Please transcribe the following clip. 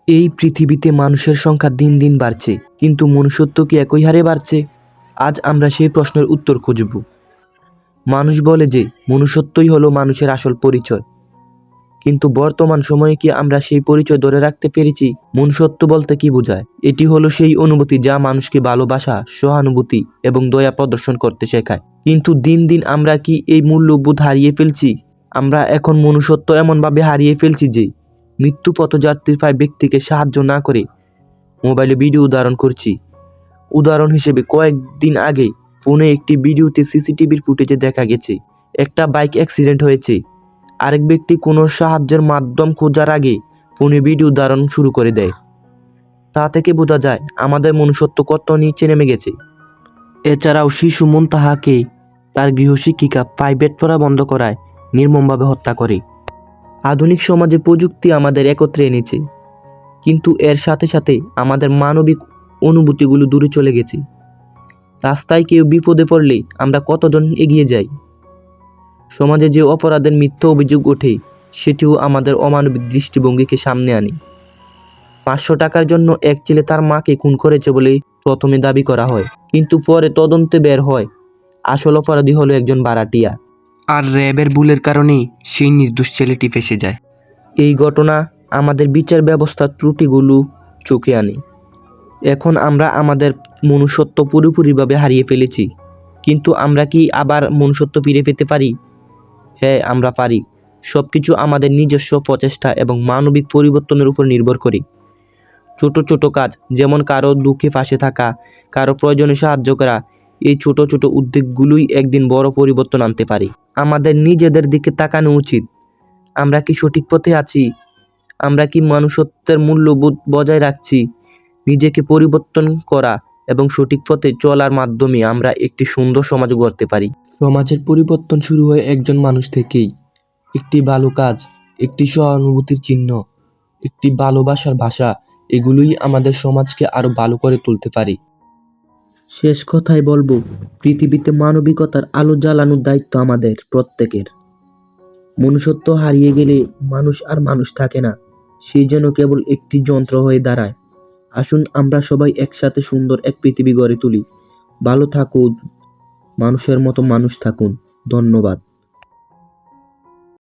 এই পৃথিবীতে মানুষের সংখ্যা দিন দিন বাড়ছে, কিন্তু মনুষ্যত্ব কি একই হারে বাড়ছে? আজ আমরা সেই প্রশ্নের উত্তর খুঁজব। মানুষ বলে যে মনুষ্যত্বই হলো মানুষের আসল পরিচয়, কিন্তু বর্তমান সময়ে কি আমরা সেই পরিচয় ধরে রাখতে পেরেছি? মনুষ্যত্ব বলতে কি বোঝায়? এটি হলো সেই অনুভূতি যা মানুষকে ভালোবাসা, সহানুভূতি এবং দয়া প্রদর্শন করতে শেখায়। কিন্তু দিন দিন আমরা কি এই মূল্যবোধ হারিয়ে ফেলছি? আমরা এখন মনুষ্যত্ব এমনভাবে হারিয়ে ফেলছি যে মৃত্যু পথযাত্রীর পায় ব্যক্তিকে সাহায্য না করে মোবাইলে ভিডিও ধারণ করছি। উদাহরণ হিসেবে কয়েকদিন আগে ফোনে একটি ভিডিওতে সিসিটিভির ফুটেজে দেখা গেছে একটা বাইক অ্যাক্সিডেন্ট হয়েছে। আরেক ব্যক্তি কোনো সাহায্যের মাধ্যম খোঁজার আগে ফোনে ভিডিও ধারণ শুরু করে দেয়। তা থেকে বোঝা যায় আমাদের মনুষ্যত্ব কত নিচে নেমে গেছে। এছাড়াও শিশু মুনতাহাকে তার গৃহশিক্ষিকা প্রাইভেট পড়া বন্ধ করায় নির্মমভাবে হত্যা করে। আধুনিক সমাজে প্রযুক্তি আমাদের একত্রে এনেছে, কিন্তু এর সাথে সাথে আমাদের মানবিক অনুভূতিগুলো দূরে চলে গেছে। রাস্তায় কেউ বিপদে পড়লে আমরা কতজন এগিয়ে যাই। সমাজে যে অপরাধের মিথ্যা অভিযোগ ওঠে সেটিও আমাদের অমানবিক দৃষ্টিভঙ্গিকে সামনে আনে। 500 টাকার জন্য এক ছেলে তার মাকে খুন করেছে বলে প্রথমে দাবি করা হয়, কিন্তু পরে তদন্তে বের হয় আসল অপরাধী হলো একজন ভাড়াটিয়া, আর র্যাবের ভুলের কারণেই সেই নির্দোষ ছেলেটি ফেঁসে যায়। এই ঘটনা আমাদের বিচার ব্যবস্থার ত্রুটিগুলো চোখে আনে। এখন আমরা আমাদের মনুষ্যত্ব পুরোপুরিভাবে হারিয়ে ফেলেছি, কিন্তু আমরা কি আবার মনুষ্যত্ব ফিরে পেতে পারি? হ্যাঁ, আমরা পারি। সবকিছু আমাদের নিজস্ব প্রচেষ্টা এবং মানবিক পরিবর্তনের উপর নির্ভর করে। ছোট ছোট কাজ, যেমন কারো দুঃখে পাশে থাকা, কারো প্রয়োজনে সাহায্য করা, এই ছোট ছোট উদ্যোগগুলোই একদিন বড় পরিবর্তন আনতে পারে। আমাদের নিজেদের দিকে তাকানো উচিত। আমরা কি সঠিক পথে আছি? আমরা কি মনুষ্যত্বের মূল্যবোধ বজায় রাখছি? নিজেকে পরিবর্তন করা এবং সঠিক পথে চলার মাধ্যমে আমরা একটি সুন্দর সমাজ গড়তে পারি। সমাজের পরিবর্তন শুরু হয় একজন মানুষ থেকেই। একটি ভালো কাজ, একটি সহানুভূতির চিহ্ন, একটি ভালোবাসার ভাষা, এগুলোই আমাদের সমাজকে আরো ভালো করে তুলতে পারে। শেষ কথায় বলবো, পৃথিবীতে মানবিকতার আলো জ্বালানোর দায়িত্ব আমাদের প্রত্যেকের। মনুষ্যত্ব হারিয়ে গেলে মানুষ আর মানুষ থাকে না, সে যেন কেবল একটি যন্ত্র হয়ে দাঁড়ায়। আসুন আমরা সবাই একসাথে সুন্দর এক পৃথিবী গড়ে তুলি। ভালো থাকুন, মানুষের মতো মানুষ থাকুন। ধন্যবাদ।